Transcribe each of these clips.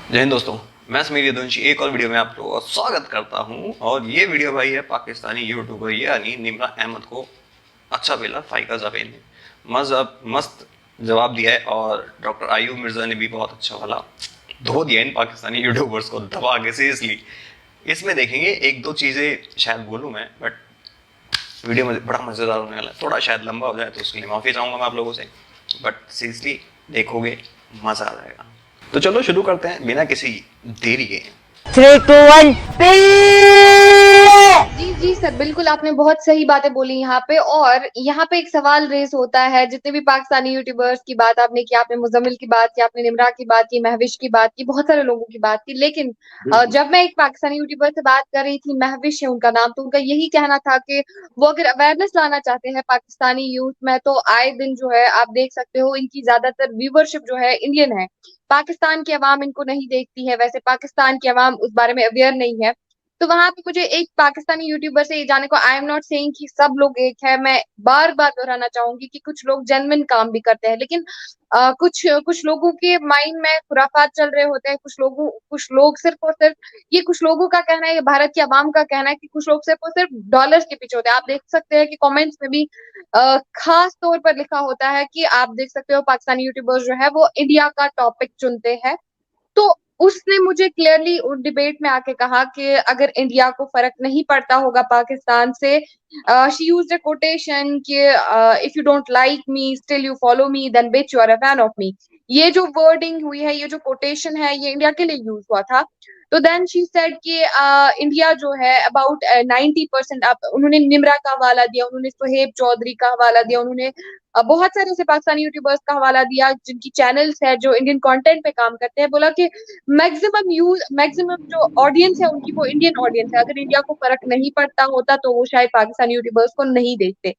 जय हिंद दोस्तों। मैं समीर यदुवंशी एक और वीडियो में आप लोगों का स्वागत करता हूं। और ये वीडियो भाई है पाकिस्तानी यूट्यूबर यानी निम्रा अहमद को अच्छा पेला फाइका जावेद ने मस्त जवाब दिया है। और डॉक्टर आयूब मिर्जा ने भी बहुत अच्छा वाला धो दिया इन पाकिस्तानी यूट्यूबर्स को दबा के सीरियसली। इसमें देखेंगे एक दो चीजें शायद बोलूं मैं, बट वीडियो में बड़ा मजेदार होने वाला है। थोड़ा शायद लंबा हो जाए तो उसके लिए माफी चाहूंगा मैं आप लोगों से, बट सीरियसली देखोगे मजा आ जाएगा। तो चलो शुरू करते हैं बिना किसी देरी के। 3, 2, 1 जी जी सर, बिल्कुल आपने बहुत सही बातें बोली यहाँ पे। और यहाँ पे एक सवाल रेस होता है, जितने भी पाकिस्तानी यूट्यूबर्स की बात आपने की, आपने मुजम्मिल की बात की, आपने निमरा की बात की, महविश की बात की, बहुत सारे लोगों की बात की। लेकिन जब मैं एक पाकिस्तानी यूट्यूबर से बात कर रही थी, महविश है उनका नाम, तो उनका यही कहना था कि वो अगर अवेयरनेस लाना चाहते हैं पाकिस्तानी यूथ में, तो आए दिन जो है आप देख सकते हो इनकी ज्यादातर व्यूवरशिप जो है इंडियन है। पाकिस्तान की आवाम इनको नहीं देखती है, वैसे पाकिस्तान की आवाम उस बारे में अवेयर नहीं है। तो वहां पे मुझे एक पाकिस्तानी यूट्यूबर से ये जानने को, आई एम नॉट सेइंग कि सब लोग एक है, मैं बार बार दोहराना चाहूंगी कि कुछ लोग जेन्युइन काम भी करते हैं, लेकिन कुछ कुछ लोगों के माइंड में खुराफात चल रहे होते हैं। कुछ लोग सिर्फ और सिर्फ, ये कुछ लोगों का कहना है, ये भारत की आवाम का कहना है कि कुछ लोग सिर्फ और सिर्फ डॉलर्स के पीछे होते हैं। आप देख सकते हैं कि कमेंट्स में भी खास तौर पर लिखा होता है कि आप देख सकते हो पाकिस्तानी यूट्यूबर्स जो है वो इंडिया का टॉपिक चुनते हैं। तो उसने मुझे क्लियरली उस डिबेट में आके कहा कि अगर इंडिया को फर्क नहीं पड़ता होगा पाकिस्तान से, शी यूज्ड अ कोटेशन कि if you don't like me still you follow me then bitch you are a fan of me. ये जो वर्डिंग हुई है, ये जो कोटेशन है, ये इंडिया के लिए यूज हुआ था। तो देन शी सेड कि इंडिया जो है अबाउट 90%, आप उन्होंने निमरा का हवाला दिया, उन्होंने सुहेब चौधरी का हवाला दिया, उन्होंने बहुत सारे ऐसे पाकिस्तानी यूट्यूबर्स का हवाला दिया जिनकी चैनल्स है जो इंडियन कंटेंट पे काम करते हैं। बोला कि मैक्सिमम जो ऑडियंस है उनकी वो इंडियन ऑडियंस है। अगर इंडिया को फर्क नहीं पड़ता होता तो वो शायद पाकिस्तानी यूट्यूबर्स को नहीं देखते।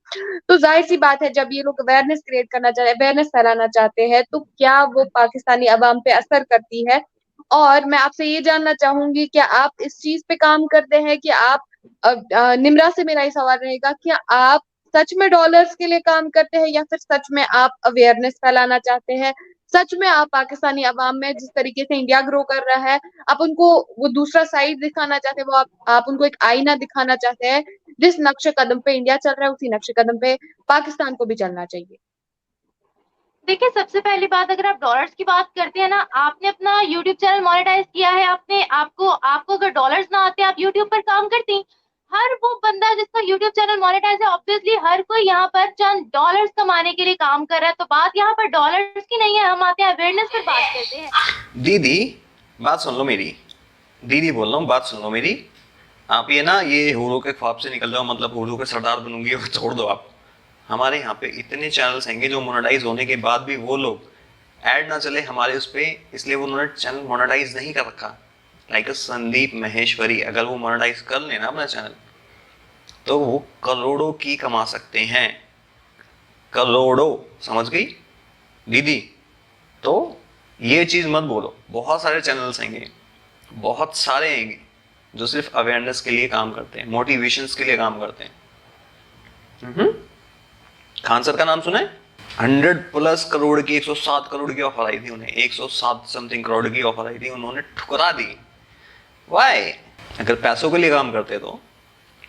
तो जाहिर सी बात है, जब ये लोग अवेयरनेस क्रिएट करना चाहते हैं, अवेयरनेस फैलाना चाहते हैं, तो क्या वो पाकिस्तानी अवाम पे असर करती है? और मैं आपसे ये जानना चाहूंगी, क्या आप इस चीज पे काम करते हैं कि आप निमरा से मेरा ये सवाल रहेगा, क्या आप सच में डॉलर्स के लिए काम करते हैं, या फिर सच में आप अवेयरनेस फैलाना चाहते हैं? सच में आप पाकिस्तानी अवाम में जिस तरीके से इंडिया ग्रो कर रहा है, आप उनको वो दूसरा साइड दिखाना चाहते हैं, वो आप उनको एक आईना दिखाना चाहते हैं? जिस नक्शे कदम पे इंडिया चल रहा है, उसी नक्शे कदम पे पाकिस्तान को भी चलना चाहिए। देखिए, सबसे पहली बात, अगर आप डॉलर्स की बात करते हैं ना, आपने अपना यूट्यूब चैनल मोनेटाइज किया है, आपने आपको आपको अगर डॉलर्स ना आते आप यूट्यूब पर काम करती। हर वो बंदा जिसका यूट्यूब चैनल मोनेटाइज है, ऑब्वियसली हर कोई यहाँ पर चंद डॉलर्स कमाने के लिए काम कर रहा है। तो बात यहाँ पर डॉलर्स की नहीं है, हम आते हैं अवेयरनेस पर बात करते हैं। दीदी बात सुन लो मेरी, दीदी बोल रहा हूँ बात सुन लो मेरी। आप ये ना ये हुरों के ख्वाब से निकल जाओ, मतलब हुरों के सरदार बनूंगी वो छोड़ दो आप। हमारे यहाँ पे इतने चैनल्स हैंगे जो मोनेटाइज होने के बाद भी वो लोग ऐड ना चले हमारे उस पे, इसलिए वो उन्होंने चैनल मोनेटाइज नहीं कर रखा। लाइक संदीप महेश्वरी, अगर वो मोनेटाइज कर लेना अपना चैनल तो वो करोड़ों की कमा सकते हैं, करोड़ों। समझ गई दीदी? तो ये चीज मत बोलो। बहुत सारे चैनल्स हैंगे, बहुत सारे हैंगे जो सिर्फ अवेयरनेस के लिए काम करते हैं, मोटिवेशंस के लिए काम करते हैं। खान सर का नाम सुना है? 100+ करोड़ की, 107 करोड़ की ऑफर आई थी उन्हें, 107 समथिंग करोड़ की ऑफर आई थी, उन्होंने ठुकरा दी। वाई? अगर पैसों के लिए काम करते तो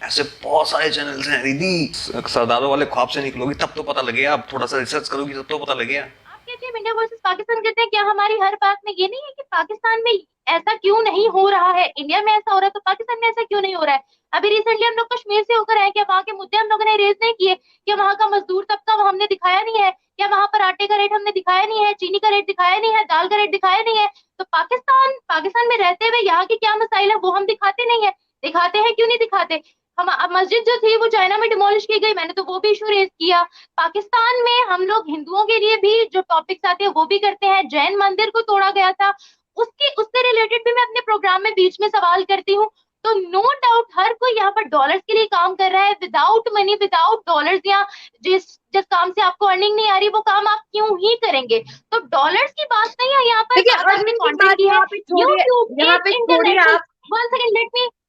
ऐसे बहुत सारे चैनल्स हैं दीदी। सरदारों वाले ख्वाब से निकलोगी तब तो पता लगेगा, आप थोड़ा सा रिसर्च करोगी तब तो पता लगेगा। आप कहते हैं इंडिया वर्सेस पाकिस्तान करते हैं, क्या हमारी हर बात में ये नहीं है कि पाकिस्तान में ऐसा क्यों नहीं हो रहा है, इंडिया में ऐसा हो रहा है तो पाकिस्तान में ऐसा क्यों नहीं हो रहा है? अभी रिसेंटली हम लोग कश्मीर से होकर आए, क्या वहाँ के मुद्दे हम लोगों ने रेज नहीं किए? क्या वहाँ का मजदूर तबका हमने दिखाया नहीं है? क्या वहाँ पर आटे का रेट हमने दिखाया नहीं है, चीनी का रेट दिखाया नहीं है, दाल का रेट दिखाया नहीं है? तो पाकिस्तान पाकिस्तान में रहते हुए यहाँ के क्या मसाइल है वो हम दिखाते नहीं है? दिखाते हैं, क्यों नहीं दिखाते? हम मस्जिद जो थी वो चाइना में डिमोलिश की गई, मैंने तो वो भी इशू रेज किया। पाकिस्तान में हम लोग हिंदुओं के लिए भी जो टॉपिक्स आते हैं वो भी करते हैं। जैन मंदिर को तोड़ा गया था, उसकी उससे रिलेटेड भी मैं अपने प्रोग्राम में बीच में सवाल करती हूँ। तो नो डाउट हर कोई यहाँ पर डॉलर्स के लिए काम कर रहा है। विदाउट मनी, विदाउट डॉलर्स, या जिस जिस काम से आपको अर्निंग नहीं आ रही वो काम आप क्यों ही करेंगे? तो डॉलर्स की बात नहीं है यहाँ पर, देखिए, बात आपने अर्निंग की कंटेंट बात की है। यूट्यूब यहाँ एक पे छोड़िए इंटरनेशनल, आप। One second,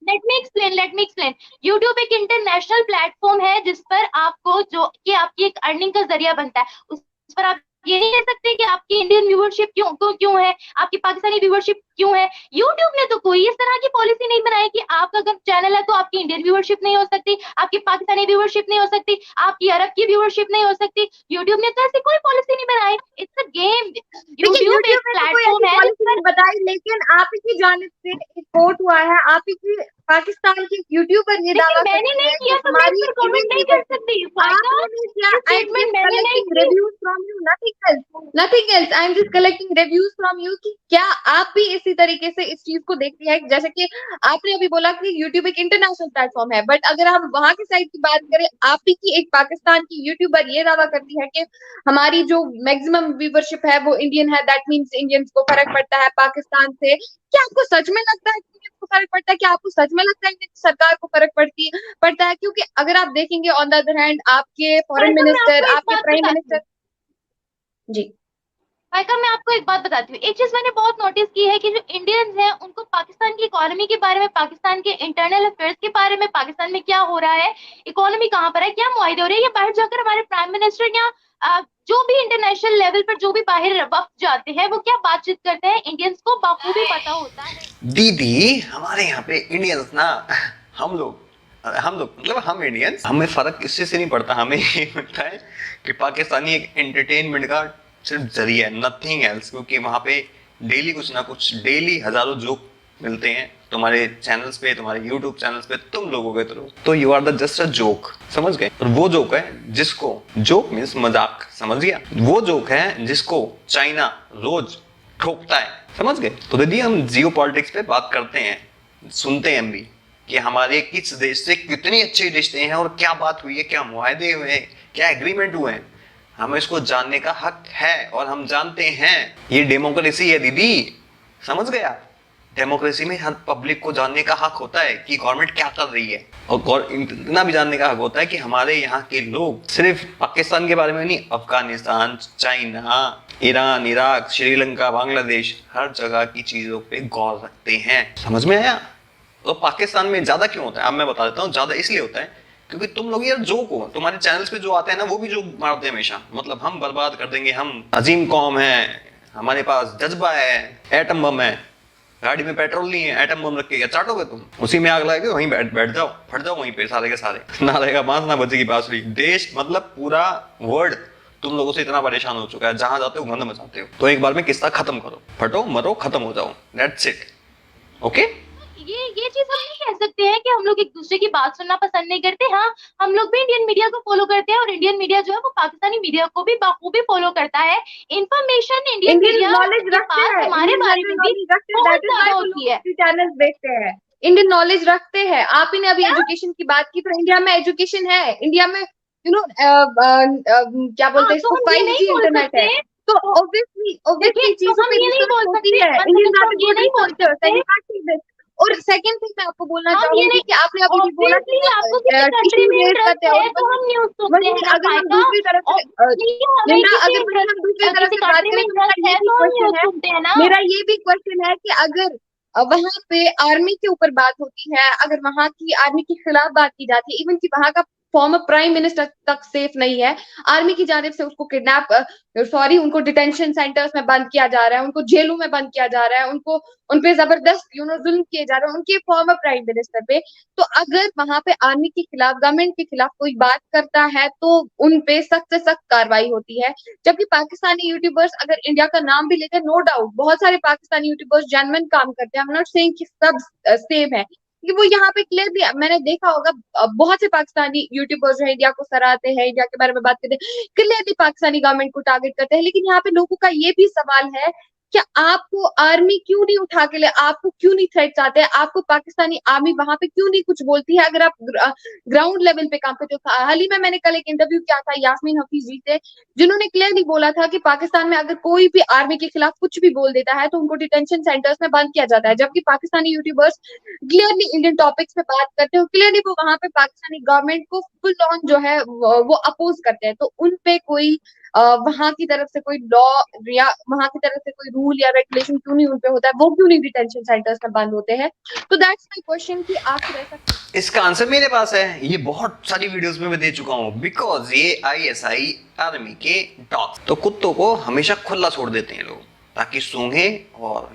let me explain. YouTube एक इंटरनेशनल प्लेटफॉर्म है जिस पर आपको जो कि आपकी एक अर्निंग का जरिया बनता है, उस पर आप ये नहीं कह सकते कि आपकी इंडियन व्यूअरशिप क्यों है, आपकी पाकिस्तानी व्यूअरशिप क्यों है। यूट्यूब ने तो कोई इस तरह की पॉलिसी नहीं बनाई कि आपका अगर चैनल है तो आपकी इंडियन व्यूअरशिप नहीं हो सकती, आपकी पाकिस्तानी व्यूअरशिप नहीं हो सकती, आपकी अरब की व्यूअरशिप नहीं हो सकती। यूट्यूब ने तो ऐसी कोई पॉलिसी नहीं बनाई। It's a game. देखिए यूट्यूब एक यूट्यूब ने तो कोई ऐसी प्लेटफॉर्म है जिस पॉलिसी पर नहीं बताई, लेकिन आप ही की जानिब से एक कोट हुआ है, आप ही की पाकिस्तान के यूट्यूबर ये लेकिन दावा मैंने करते नहीं हैं कि किया तो मैं इस हमारी पर कमेंट इंडियन नहीं कर लीडरशिप, सकती फायदा। आपने नहीं किया, ये आई एम स्टेटमेंट जस्ट मैंने नहीं कलेक्टिंग की। Reviews from you, nothing else, I am just collecting reviews from you कि क्या आप भी इसी तरीके से इस चीज को देखती है। जैसे कि आपने अभी बोला कि यूट्यूब एक इंटरनेशनल प्लेटफॉर्म है, बट अगर हम वहां की साइड की बात करें, आप ही की एक पाकिस्तान की यूट्यूबर ये दावा करती है कि हमारी जो मैक्सिमम व्यूवरशिप है वो इंडियन है, दैट मीन्स इंडियंस को फर्क पड़ता है पाकिस्तान से। क्या आपको सच में लगता है कि इंडियंस को फर्क पड़ता है? क्या आपको सच में लगता है कि सरकार को फर्क पड़ता है? क्योंकि अगर आप देखेंगे ऑन द अदर हैंड, आपके फॉरेन फायदा मैं मिनिस्टर, आपको एक आपके बात प्राइम बताती हूँ। मिनिस्टर। जी। फायका, मैं आपको एक बात बताती हूँ। एक चीज मैंने बहुत नोटिस की है कि जो इंडियंस हैं उनको पाकिस्तान की इकोनॉमी के बारे में, पाकिस्तान के इंटरनल अफेयर्स के बारे में, पाकिस्तान में क्या हो रहा है, इकोनॉमी कहाँ पर है, क्या मुआहदे हो रहे हैं, ये बाहर जाकर हमारे प्राइम मिनिस्टर या जो भी इंटरनेशनल लेवल पर जो भी बाहर वक्त जाते हैं वो क्या बातचीत करते हैं, इंडियंस को बखूबी पता होता है। दीदी हमारे यहाँ पे इंडियंस ना, हम लोग मतलब हम इंडियंस, हमें फर्क किसी से नहीं पड़ता। हमें ये लगता है कि पाकिस्तानी एक एंटरटेनमेंट का सिर्फ जरिया है, नथिंग एल्स। क्योंकि वहाँ पे डेली कुछ ना कुछ, डेली हजारों जोक मिलते हैं तुम्हारे चैनल्स पे, तुम्हारे यूट्यूब चैनल्स पे, तुम लोगों के थ्रू। तो you are the just a joke, समझ गए? और वो जोक है जिसको, जोक मीन्स मजाक, समझ गया? वो जोक है जिसको चाइना रोज ठोकता है, समझ गए? तो दीदी हम जियो पॉलिटिक्स पे बात करते हैं, सुनते हैं हम भी कि हमारे किस देश से कितनी अच्छे रिश्ते हैं और क्या बात हुई है, क्या मुआहदे हुए हैं, क्या एग्रीमेंट हुए हैं। हमें इसको जानने का हक है और हम जानते हैं। ये डेमोक्रेसी है दीदी, समझ गया? डेमोक्रेसी में हर पब्लिक को जानने का हक होता है कि गवर्नमेंट क्या कर रही है, और इतना भी जानने का हक होता है कि हमारे यहाँ के लोग सिर्फ पाकिस्तान के बारे में नहीं, Afghanistan, China, Iran, Iraq, Sri Lanka, Bangladesh, हर जगह की चीजों पे गौर रखते हैं। समझ में आया? तो पाकिस्तान में ज्यादा क्यों होता है, अब मैं बता देता हूँ। ज्यादा इसलिए होता है क्योंकि तुम लोग यार जोक हो, तुम्हारे चैनल्स पे जो आते हैं ना वो भी जोक मारते हैं हमेशा। मतलब हम बर्बाद कर देंगे, हम अजीम कौम है, हमारे पास जज्बा है, एटम बम है, गाड़ी में पेट्रोल नहीं है, एटम बम रख के क्या चाटोगे तुम? उसी में आग लगा के वहीं बैठ जाओ, फट जाओ वहीं पे सारे के सारे। ना रहेगा बांस ना बजेगी बांसुरी। देश मतलब पूरा वर्ल्ड तुम लोगों से इतना परेशान हो चुका है, जहां जाते हो गंद मचाते हो। तो एक बार में किस्सा खत्म करो, फटो मरो खत्म हो जाओ, दैट्स इट। ओके? ये चीज हम नहीं कह सकते हैं कि हम लोग एक दूसरे की बात सुनना पसंद नहीं करते। हाँ, हम लोग भी इंडियन मीडिया को फॉलो करते हैं और इंडियन मीडिया जो है वो पाकिस्तानी मीडिया को भी बखूबी फॉलो करता है। Information Indian Indian media knowledge के रखते पास हैं, हमारे इंडियन बारे जनरल में भी नॉलेज रखते हैं, बहुत दैट इज ज्यादा व्हाई वो होती लोग है। उसकी चैनल्स देखते हैं। इंडियन नॉलेज रखते हैं। आप ही ने अभी क्या? एजुकेशन की बात की, तो इंडिया में एजुकेशन है, इंडिया में क्या बोलते हाँ, हैं तो इसको, हम ये नहीं 5G बोल इंटरनेट है। सकते। तो तो ऑब्वियसली देखिए, ऑब्वियसली तो चीजों हम पे ये नहीं रिसर्च बोल होती सकते, है। वन इंडियन सेकंड, आर तो हम ये गुड नहीं बोल रिसर्चर्स एंड सकते। You can't see this. और सेकंड थिंग मैं आपको बोलना हम ये चाहूंगी नहीं, कि आपने अभी भी बोला कि ऑब्वियसली आपको किसी वो कंट्री टिश्यू में रेज करते इंटरेस्ट हैं, है और तो हम न्यूज सुनते वही हैं ना अगर हम फायका। दूसरी तरफ से ऑब्वियसली हमें निम्रा, किसी अगर वही हम दूसरी तरफ किसी से बात कंट्री में करें, तो इंटरेस्ट है तो हम न्यूज सुनते हैं ना। मेरा ये भी क्वेश्चन है कि अगर वहां पे आर्मी के ऊपर बात होती है, अगर वहां की आर्मी के खिलाफ बात की जाती है, इवन कि वहां का फॉर्मर प्राइम मिनिस्टर तक सेफ नहीं है, आर्मी की जानिब से उसको किडनैप, सॉरी, उनको डिटेंशन सेंटर्स में बंद किया जा रहा है, उनको जेलों में बंद किया जा रहा है, उनको उन पे जबरदस्त जुल्म किए जा रहे हैं उनके फॉर्मर प्राइम मिनिस्टर पे। तो अगर वहां पे आर्मी के खिलाफ, गवर्नमेंट के खिलाफ कोई बात करता है तो उन पे सख्त से सख्त कार्रवाई होती है। जबकि पाकिस्तानी यूट्यूबर्स अगर इंडिया का नाम भी लेते हैं, नो डाउट बहुत सारे पाकिस्तानी यूट्यूबर्स जेन्युइन काम करते हैं, आई एम नॉट सेइंग कि सब सेम है, कि वो यहाँ पे क्लियरली मैंने देखा होगा, बहुत से पाकिस्तानी यूट्यूबर्स जो है इंडिया को सराहते हैं, इंडिया के बारे में बात करते हैं, क्लियरली पाकिस्तानी गवर्नमेंट को टारगेट करते हैं। लेकिन यहाँ पे लोगों का ये भी सवाल है कि आपको आर्मी क्यों नहीं उठा के ले, आपको क्यों नहीं थ्रेट्स आते हैं, आपको पाकिस्तानी आर्मी वहां पे क्यों नहीं कुछ बोलती है अगर आप ग्राउंड लेवल पे काम करते हो। हाल ही में मैंने कल एक इंटरव्यू किया था यास्मीन हफीज जी से, जिन्होंने क्लियरली बोला था कि पाकिस्तान में अगर कोई भी आर्मी के खिलाफ कुछ भी बोल देता है तो उनको डिटेंशन सेंटर्स में बंद किया जाता है। जबकि Pakistani YouTubers clearly Indian topics पे बात करते हो, क्लियरली वो वहां पे पाकिस्तानी गवर्नमेंट को फुल ऑन जो है वो अपोज करते हैं। तो उन पे कोई वहां की तरफ से कोई लॉ या वहां की तरफ से कोई रूल या रेगुलेशन क्यों नहीं उन पे होता है, वो क्यों नहीं डिटेंशन सेंटर्स में बंद होते हैं। तो दैट्स माय क्वेश्चन कि आखिर ऐसा इसका आंसर मेरे पास है, ये बहुत सारी वीडियोस में मैं दे चुका हूँ। बिकॉज ये आईएसआई आर्मी के डॉग, तो कुत्तों को हमेशा खुला छोड़ देते हैं लोग ताकि सूंघे और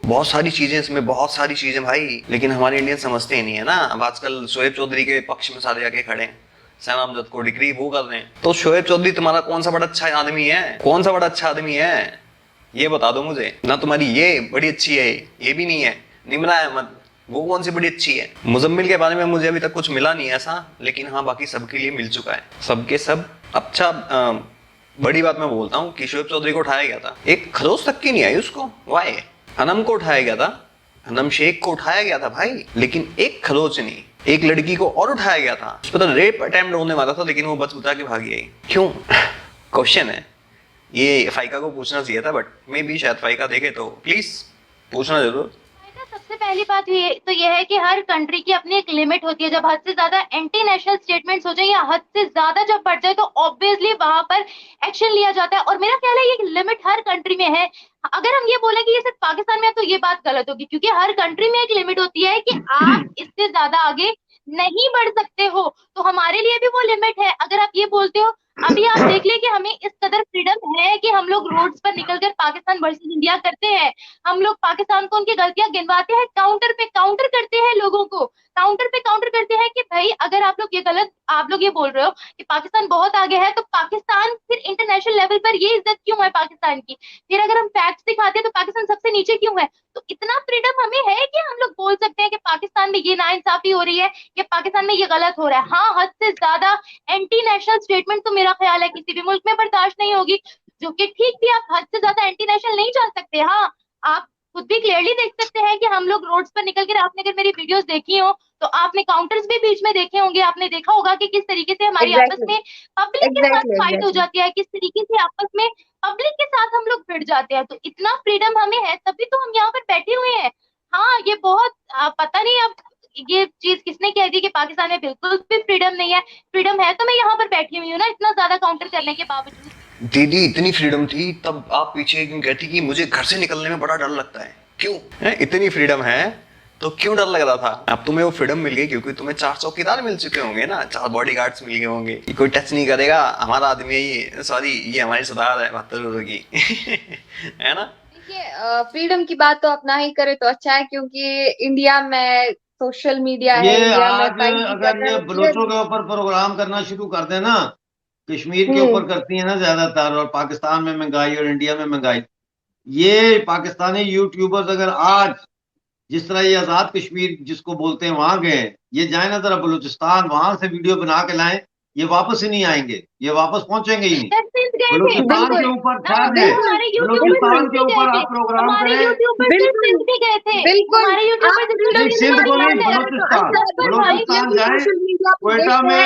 बहुत सारी चीजें इसमें, बहुत सारी चीजें भाई, लेकिन हमारे इंडियन समझते ही नहीं है ना। अब आजकल शोएब चौधरी के पक्ष में सारे जाके खड़े हैं, सैम अमजद को डिग्री वो कर रहे हैं। तो शोएब चौधरी तुम्हारा कौन सा बड़ा अच्छा आदमी है, कौन सा बड़ा अच्छा आदमी है, ये बता दो मुझे ना। तुम्हारी ये बड़ी अच्छी है, ये भी नहीं है। निम्रा अहमद, वो कौन सी बड़ी अच्छी है। मुजम्मिल के बारे में मुझे अभी तक कुछ मिला नहीं ऐसा, लेकिन हाँ बाकी सबके लिए मिल चुका है, सबके सब। अच्छा बड़ी बात मैं बोलता हूँ कि शोएब चौधरी को उठाया गया था, एक खरोच तक की नहीं आई उसको। वाई? अनम को उठाया गया था, अनम शेख को उठाया गया था भाई, लेकिन एक खरोच नहीं। एक लड़की को और उठाया गया था, उस पर तो रेप अटेम्प्ट होने वाला था, लेकिन वो बच बचा के भागी आई। क्यों? क्वेश्चन है ये, फाइका को पूछना चाहिए था, बट मे बी शायद फाइका देखे तो प्लीज पूछना जरूर। सबसे पहली बात ये है कि हर कंट्री की अपनी एक लिमिट होती है। जब हद से ज्यादा एंटी नेशनल स्टेटमेंट्स हो जाए या हद से ज्यादा जब बढ़ जाए तो ऑब्वियसली वहां पर एक्शन लिया जाता है। और मेरा ख्याल है ये लिमिट हर कंट्री में है। अगर हम ये बोले कि ये सिर्फ पाकिस्तान में है तो ये बात गलत होगी, क्योंकि हर कंट्री में एक लिमिट होती है कि आप इससे ज्यादा आगे नहीं बढ़ सकते हो। तो हमारे लिए भी वो लिमिट है। अगर आप ये बोलते हो, अभी आप देख ले कि हमें इस कदर फ्रीडम है कि हम लोग रोड्स पर निकलकर पाकिस्तान वर्सेस इंडिया करते हैं। हम लोग पाकिस्तान को उनकी गलतियां गिनवाते हैं, काउंटर पे काउंटर करते हैं, लोगों को काउंटर पे काउंटर करते हैं कि भाई अगर आप लोग ये बोल रहे हो कि पाकिस्तान बहुत आगे है, तो पाकिस्तान फिर इंटरनेशनल लेवल पर ये इज्जत क्यों है पाकिस्तान की? फिर अगर हम फैक्ट्स दिखाते हैं तो पाकिस्तान सबसे नीचे क्यों है? तो इतना फ्रीडम हमें है कि हम लोग बोल सकते हैं कि पाकिस्तान में ये नाइंसाफी हो रही है या पाकिस्तान में ये गलत हो रहा है। हाँ, हद से ज्यादा एंटी नेशनल स्टेटमेंट तो मेरा ख्याल है किसी भी मुल्क में बर्दाश्त नहीं होगी। जो कि ठीक भी, आप हद से ज्यादा एंटी नेशनल नहीं चल सकते। हाँ, आप खुद भी क्लियरली देख सकते हैं कि हम लोग रोड्स पर निकल कर, आपने अगर मेरी वीडियोस देखी हो तो आपने काउंटर्स भी बीच में देखे होंगे। आपने देखा होगा कि किस तरीके से हमारी आपस में पब्लिक के साथ फाइट हो जाती है, किस तरीके से आपस में पब्लिक के साथ हम लोग भिड़ जाते हैं। तो इतना फ्रीडम हमें है, तभी तो हम यहाँ पर बैठे हुए हैं। हाँ, ये बहुत पता नहीं अब ये चीज किसने कह दी कि पाकिस्तान में बिल्कुल भी फ्रीडम नहीं है। फ्रीडम है तो मैं यहाँ पर बैठी हुई हूँ ना, इतना ज्यादा काउंटर करने के बावजूद। दीदी इतनी फ्रीडम थी तब आप पीछे क्यों कहती कि मुझे घर से निकलने में बड़ा डर लगता है? क्यों है? इतनी फ्रीडम है तो क्यों डर लग रहा था? अब तुम्हें वो फ्रीडम मिल गई क्योंकि तुम्हें 4 चौकीदार मिल चुके होंगे ना, 4 बॉडीगार्ड्स मिल गए होंगे कि कोई टच नहीं करेगा, हमारा आदमी ये, सॉरी ये हमारी सरदार है 72 की है ना। देखिए, फ्रीडम की बात तो अपना ही करे तो अच्छा है, क्योंकि इंडिया में सोशल मीडिया है, ये इंडिया में आज फाइट अगर ये बलोचों के ऊपर प्रोग्राम करना शुरू कर दे ना, कश्मीर के ऊपर करती है ना ज्यादातर, और पाकिस्तान में महंगाई और इंडिया में महंगाई, ये पाकिस्तानी यूट्यूबर्स अगर आज जिस तरह ये आजाद कश्मीर जिसको बोलते हैं वहां गए, ये जाए ना जरा बलूचिस्तान, वहां से वीडियो बना के लाएं, ये वापस ही नहीं आएंगे, ये वापस पहुंचेंगे ही नहीं। बलूचिस्तान के ऊपर ठहर गए, बलूचिस्तान के ऊपर आप प्रोग्राम करें। सिंध को नहीं, बलूचिस्तान, बलूचिस्तान जाए, क्वेटा में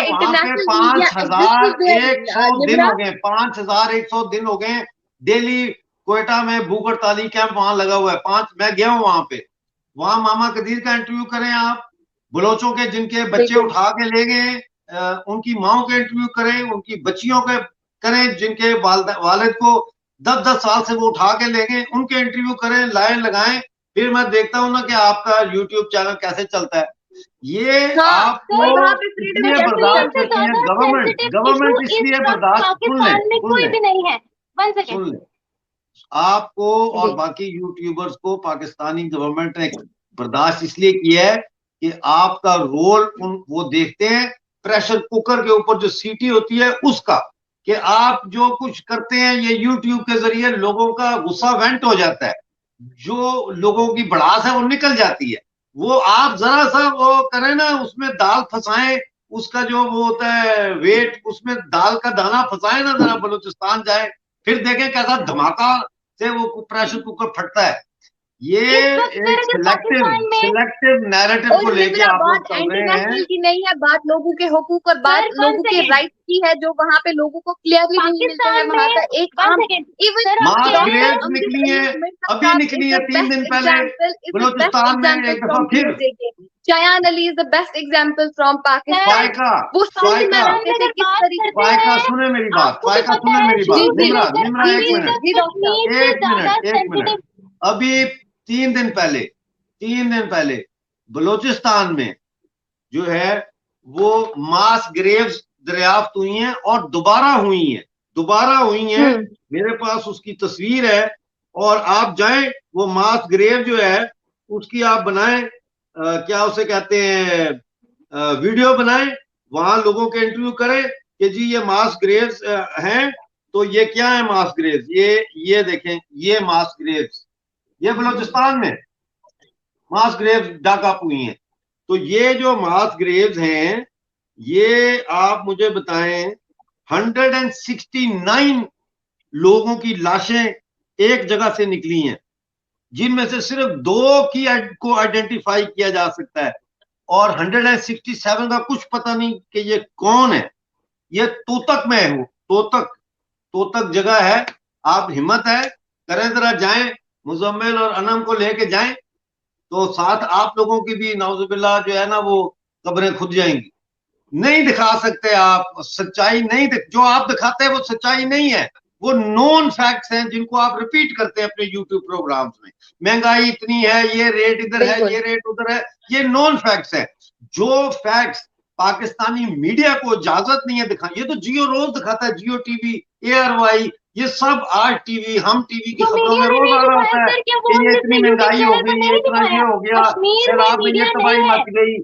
वहां पे 5100 दिन हो गए, 5100 दिन हो गए डेली क्वेटा में भूख हड़ताली कैंप वहां लगा हुआ है। मैं गया हूँ वहां पे, वहां मामा कदीर का इंटरव्यू करें आप, बलोचों के जिनके बच्चे उठा के ले गए उनकी माओ के इंटरव्यू करें, उनकी बच्चियों के करें जिनके वालिद को 10-10 साल से वो उठा के ले गए, उनके इंटरव्यू करें, लाइन लगाएं, फिर मैं देखता हूँ ना कि आपका यूट्यूब चैनल कैसे चलता है। ये आपको इसलिए बर्दाश्त करती है गवर्नमेंट इसलिए बर्दाश्त, सुन ले आपको और बाकी यूट्यूबर्स को पाकिस्तानी गवर्नमेंट ने बर्दाश्त इसलिए किया है कि आपका रोल वो देखते हैं प्रेशर कुकर के ऊपर जो सीटी होती है उसका, कि आप जो कुछ करते हैं ये यूट्यूब के जरिए लोगों का गुस्सा वेंट हो जाता है, जो लोगों की भड़ास है वो निकल जाती है। वो आप जरा सा वो करें ना, उसमें दाल फंसाएं, उसका जो वो होता है वेट, उसमें दाल का दाना फंसाएं ना, जरा बलूचिस्तान जाए, फिर देखें कैसा धमाका से वो प्रेशर कुकर फटता है। ये एक सिलेक्टिव नैरेटिव को लेके आप लोग चल रहे हैं की नहीं है बात, लोगों के हुकूक और बात लोगों के राइट की है, जो वहाँ पे लोगों को क्लियरली नहीं मिलते हैं। वहाँ का एक आम इवन निकली है, अभी निकली है 3 दिन पहले बलूचिस्तान में एक दफा फिर Shayan Ali is the best example from Pakistan. फायका वो सारी फायका बनाते थे किस तरीके फायका सुने मेरी बात, आपको भी फायका पता सुने है, मेरी बात, जी, जी, निम्रा जी, निम्रा एक जी, मिनट, जी, डॉक्टर साहब। एक मिनट, अभी 3 दिन पहले बलूचिस्तान में जो है वो मास ग्रेव्स दरियाफ्त हुई हैं और दोबारा हुई हैं। मेरे पास उसकी तस्वीर है और आप जाएं, वो मास ग्रेव जो है उसकी आप बनाएं, क्या उसे कहते हैं, वीडियो बनाएं, वहां लोगों के इंटरव्यू करें कि जी ये मास ग्रेव्स हैं, तो ये क्या है मास ग्रेव्स, ये देखें, ये मास ग्रेव्स, ये बलूचिस्तान में मास ग्रेव्स डाका हुई हैं। तो ये जो मास ग्रेव्स हैं, ये आप मुझे बताएं 169 लोगों की लाशें एक जगह से निकली हैं, जिनमें से सिर्फ 2 को आइडेंटिफाई किया जा सकता है और 167 का कुछ पता नहीं कि ये कौन है। ये तोतक में है, वो तोतक जगह है। आप हिम्मत है करें, जरा जाएं, मुजम्मिल और अनम को लेके जाएं, तो साथ आप लोगों की भी नाउजुबिल्लाह जो है ना वो कब्रें खुद जाएंगी। नहीं दिखा सकते आप सच्चाई, नहीं जो आप दिखाते हैं वो सच्चाई नहीं है, वो नॉन फैक्ट्स हैं जिनको आप रिपीट करते हैं अपने यूट्यूब प्रोग्राम्स में। महंगाई इतनी है, ये रेट इधर है, ये रेट उधर है, ये नॉन फैक्ट्स है। जो फैक्ट्स पाकिस्तानी मीडिया को इजाजत नहीं है दिखा, ये तो जियो रोज दिखाता है, जियो टीवी, ARY, ये सब आज टीवी, हम टीवी की खबरों में रोज आ रहा होता है कि ये इतनी महंगाई हो गई, ये इतना ये हो गया, शराब में ये तबाही मच गई।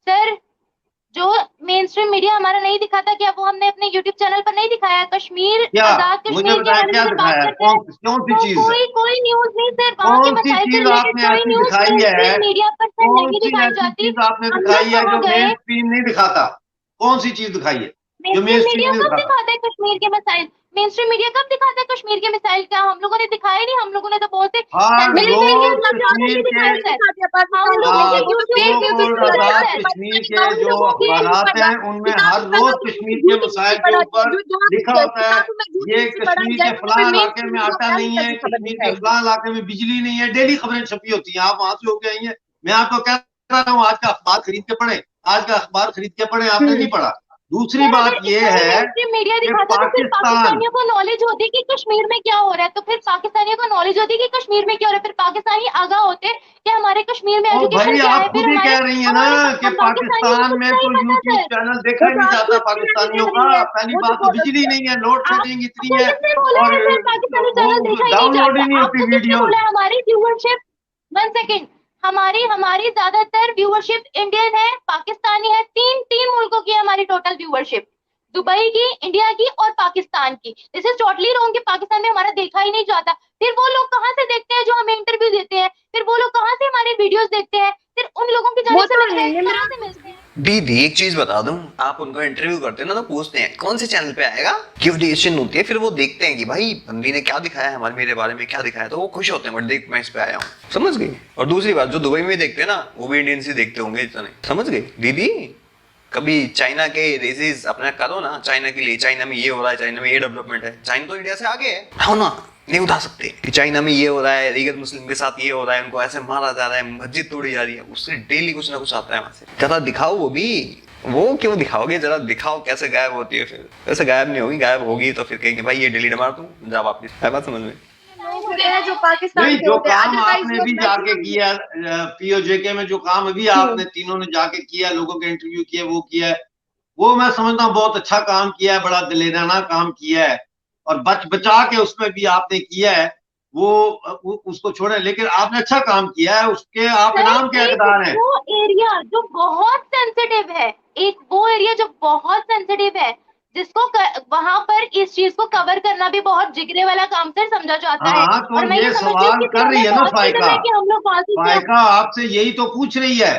सर, जो मेन स्ट्रीम मीडिया हमारा नहीं दिखाता, क्या वो हमने अपने यूट्यूब चैनल पर नहीं दिखाया? कश्मीर, क्या आजाद मुझे कश्मीर के बताया, बारे क्या में बात दिखाया, करते हैं, कौन सी तो चीज है, कोई न्यूज नहीं सर, वहाँ के कौन सी मसाइल से चीज रिलेटेड आपने कोई ऐसी न्यूज दिखाई मेन है, स्ट्रीम मीडिया पर सर कौन नहीं सी दिखाई ऐसी जाती। चीज आपने हम दिखाई लोग है वहाँ जो गए, मेन स्ट्रीम नहीं दिखाता? कौन सी चीज दिखाई है जो मेन मेन स्ट्रीम मीडिया नहीं कब दिखाता? दिखाता है कश्मीर के मसाइल? मेन स्ट्रीम मीडिया कब दिखाता है कश्मीर के मिसाइल? क्या हम लोगों ने दिखाए नहीं? हम लोगों ने तो बोलते हर सेंसिटिव रोज न्यूज कश्मीर के हम लोगों के यूट्यूब सोकॉल्ड आजाद कश्मीर के जो अखबारात हैं उनमें हर रोज कश्मीर के मसाइल के ऊपर लिखा होता है, ये कश्मीर के फलां इलाके में आटा नहीं है, कश्मीर के फलां इलाके में बिजली नहीं है, डेली खबरें छपी होती हैं। आप वहां से होके आई हैं, मैं आपको कह रहा हूँ आज का अखबार खरीद के पढ़े, आज का अखबार खरीद के पढ़े, आपने नहीं पढ़ा। दूसरी बात ये है मीडिया कि दिखाता तो फिर पाकिस्तान, पाकिस्तानियों को नॉलेज होती कि कश्मीर में क्या हो रहा है, तो फिर पाकिस्तानियों को नॉलेज होती कि कश्मीर में क्या हो रहा है, फिर पाकिस्तानी आगाह होते कि हमारे कश्मीर में और एजुकेशन भाई क्या है। आप खुद फिर ही हमारे कह रही है ना कि पाकिस्तान में तो यूट्यूब चैनल देखा ही नहीं जाता पाकिस्तानियों का। पहली बात तो बिजली नहीं है, लोड शेडिंग इतनी है और पाकिस्तानी चैनल देखा ही नहीं डाउनलोड ही जाता। नहीं होती आपको किसने वीडियो। बोला हमारी व्यूअरशिप, 1 सेकेंड, हमारी ज्यादातर व्यूअरशिप इंडियन है, पाकिस्तानी है, तीन मुल्कों की है हमारी टोटल व्यूअरशिप, दुबई की, इंडिया की और पाकिस्तान की। दिस इज टोटली रॉन्ग कि पाकिस्तान में हमारा देखा ही नहीं जाता। फिर वो लोग कहाँ से देखते हैं जो हमें इंटरव्यू देते हैं? फिर वो लोग कहाँ से हमारे वीडियोस देखते हैं? फिर उन लोगों की जानिब से कहाँ से मिलते हैं? दीदी एक चीज बता दूं, आप उनको इंटरव्यू करते हैं ना तो पूछते हैं कौन से चैनल पे आएगा, क्यूरियोसिटी होती है, फिर वो देखते हैं कि भाई बंदी ने क्या दिखाया है हमारे, मेरे बारे में क्या दिखाया, तो वो खुश होते हैं, बट देख मैं इस पे आया हूँ, समझ गई। और दूसरी बात, जो दुबई में देखते हैं ना वो भी इंडियन से देखते होंगे इतने, समझ गई दीदी। कभी चाइना के रेसेस अपना करो ना, चाइना के लिए, चाइना में ये हो रहा है, चाइना में ये डेवलपमेंट है, चाइना तो इंडिया से आगे है, हाँ ना, नहीं उठा सकते कि चाइना में ये हो रहा है, रीगत मुस्लिम के साथ ये हो रहा है, उनको ऐसे मारा जा रहा है, मस्जिद तोड़ी जा रही है, उससे डेली कुछ ना कुछ आता है वहां से। जरा दिखाओ, वो क्यों दिखाओगे, जरा दिखाओ कैसे गायब होती है, फिर वैसे गायब नहीं होगी, गायब होगी तो फिर कहेंगे भाई ये डिलीट मार दूं, जा वापस, है बात समझ में? जो पाकिस्तान नहीं, के जो होते हैं, काम otherwise आपने लोग भी जाके किया POJK में, जो काम अभी आपने तीनों ने जाके किया, लोगों के इंटरव्यू किया, वो किया है, वो मैं समझता हूँ बहुत अच्छा काम किया है, बड़ा दिलेराना काम किया है और बचा के उसमें भी आपने किया है, वो उसको छोड़े, लेकिन आपने अच्छा काम किया है, उसके आप इनाम के हकदार हैं। वो एरिया जो बहुत सेंसिटिव है, एक वो एरिया जो बहुत सेंसिटिव है, जिसको वहां पर इस चीज को कवर करना भी बहुत जिगरे वाला काम सर समझा जाता है। हाँ, तो और मैं ये समझती हूँ सवाल कि कर रही है ना फाइका, कि हम लोग वहां से फाइका आपसे यही तो पूछ रही है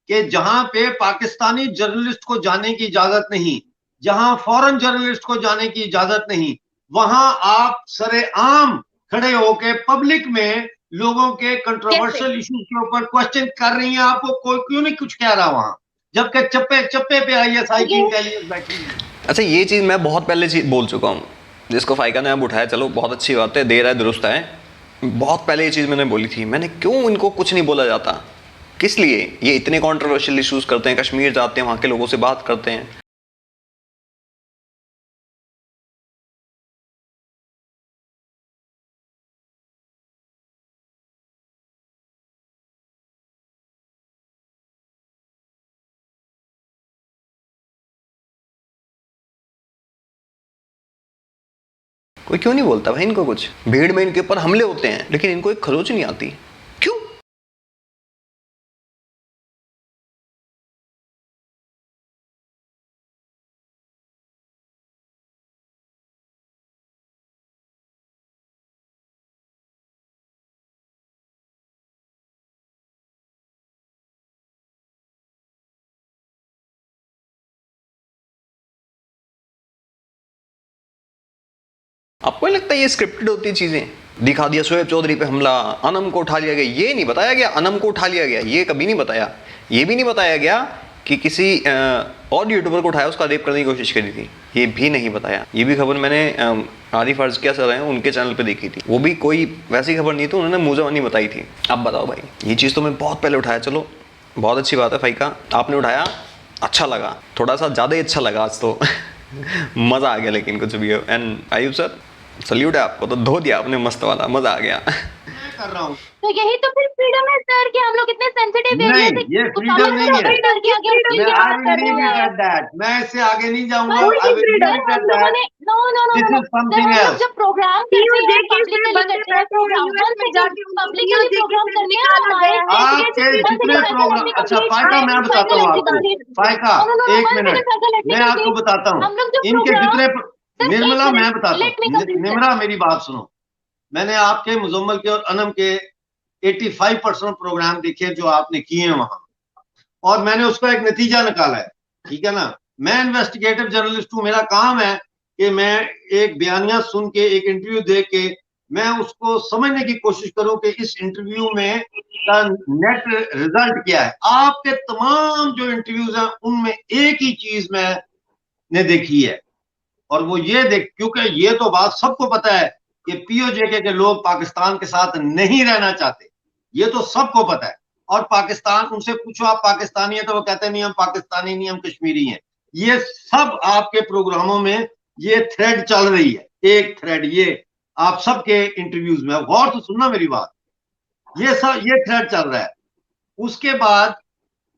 कि जहां पे पाकिस्तानी जर्नलिस्ट को जाने की इजाजत नहीं, जहां फॉरेन जर्नलिस्ट को जाने की इजाजत नहीं, वहां आप सरेआम खड़े होके पब्लिक में लोगों के कंट्रोवर्शियल इश्यूज के ऊपर क्वेश्चन कर रही हैं। आपको कोई क्यों नहीं कुछ कह रहा वहां, जबकि चप्पे पे ISI की इंटेलिजेंस बैठी है। अच्छा, ये चीज मैं बहुत पहले बोल चुका हूँ, जिसको फाइका ने अब उठाया, चलो बहुत अच्छी बात है, देर है दुरुस्त है, बहुत पहले ये चीज मैंने बोली थी। मैंने क्यों इनको कुछ नहीं बोला जाता, किस लिए ये इतने कंट्रोवर्शियल इश्यूज करते हैं? कश्मीर जाते हैं, वहां के लोगों से बात करते हैं। कोई क्यों नहीं बोलता भाई इनको कुछ? भीड़ में इनके ऊपर हमले होते हैं लेकिन इनको एक खरोच नहीं आती, क्यों? आपको नहीं लगता ये स्क्रिप्टेड होती चीजें? दिखा दिया शोएब चौधरी पे हमला, अनम को उठा लिया गया, ये नहीं बताया गया अनम को उठा लिया गया, ये कभी नहीं बताया। ये भी नहीं बताया गया कि किसी और यूट्यूबर को उठाया, उसका रेप करने की कोशिश करी थी, ये भी नहीं बताया। ये भी खबर मैंने आरिफ अर्जकिया सर हैं उनके चैनल पे देखी थी, वो भी कोई वैसी खबर नहीं थी, उन्होंने मुझे बताई थी। अब बताओ भाई, ये चीज़ तो मैं बहुत पहले उठाया, चलो बहुत अच्छी बात है फाइका, आपने उठाया, अच्छा लगा, थोड़ा सा ज़्यादा ही अच्छा लगा आज तो मज़ा आ गया। लेकिन कुछ भी हो, एंड आयुब सर सल्यूट है आपको, तो धो दिया आपने मस्त वाला, मजा आ गया। कर रहा हूँ तो यही तो फिर फ्रीडम है सर कि हम लोग इतने सेंसिटिव नहीं, एरिया से ये freedom नहीं है। मैं इससे आगे नहीं जाऊंगा। No no no This no is something हम लोग else. जब प्रोग्राम करते हैं पब्लिकली करते हैं प्रोग्राम पब्लिकली प्रोग्राम करते हैं आपके जितने प्रोग्राम, अच्छा फायका मैं बताता हूँ आपको, फायका एक मिनट मैं आपको बताता हूँ, इनके जितने निर्मला मैं बताता हूँ, निर्मला मेरी बात सुनो, मैंने आपके मुजम्मल के और अनम के 85% प्रोग्राम देखे जो आपने किए हैं वहां, और मैंने उसका एक नतीजा निकाला है, ठीक है ना। मैं इन्वेस्टिगेटिव जर्नलिस्ट हूं, मेरा काम है कि मैं एक बयानिया सुन के, एक इंटरव्यू दे के मैं उसको समझने की कोशिश करूं कि इस इंटरव्यू में का नेट रिजल्ट क्या है। आपके तमाम जो इंटरव्यूज हैं उनमें एक ही चीज मैंने देखी है, और वो ये देख, क्योंकि ये तो बात सबको पता है कि पीओजेके के लोग पाकिस्तान के साथ नहीं रहना चाहते, ये तो सबको पता है। और पाकिस्तान, उनसे पूछो आप पाकिस्तानी है तो वो कहते नहीं हम पाकिस्तानी नहीं, हम कश्मीरी हैं। ये सब आपके प्रोग्रामों में ये थ्रेड चल रही है, एक थ्रेड, ये आप सबके इंटरव्यूज में, गौर से सुनना मेरी बात, ये सब ये थ्रेड चल रहा है। उसके बाद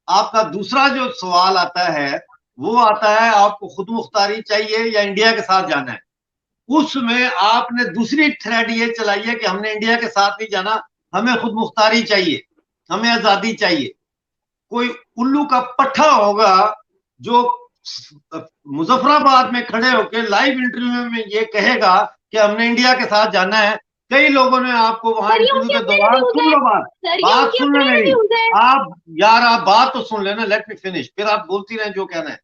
आपका दूसरा जो सवाल आता है वो आता है आपको खुद मुख्तारी चाहिए या इंडिया के साथ जाना है। उसमें आपने दूसरी थ्रेड ये चलाई है कि हमने इंडिया के साथ नहीं जाना, हमें खुद मुख्तारी चाहिए, हमें आजादी चाहिए। कोई उल्लू का पट्ठा होगा जो मुजफ्फराबाद में खड़े होकर लाइव इंटरव्यू में ये कहेगा कि हमने इंडिया के साथ जाना है। कई लोगों ने आपको वहां इंटरव्यू के दौरान, सुन लो बात सुन लो मेरी, आप यार आप बात तो सुन लेना, लेट मी फिनिश, फिर आप बोलती रहे जो कहना है।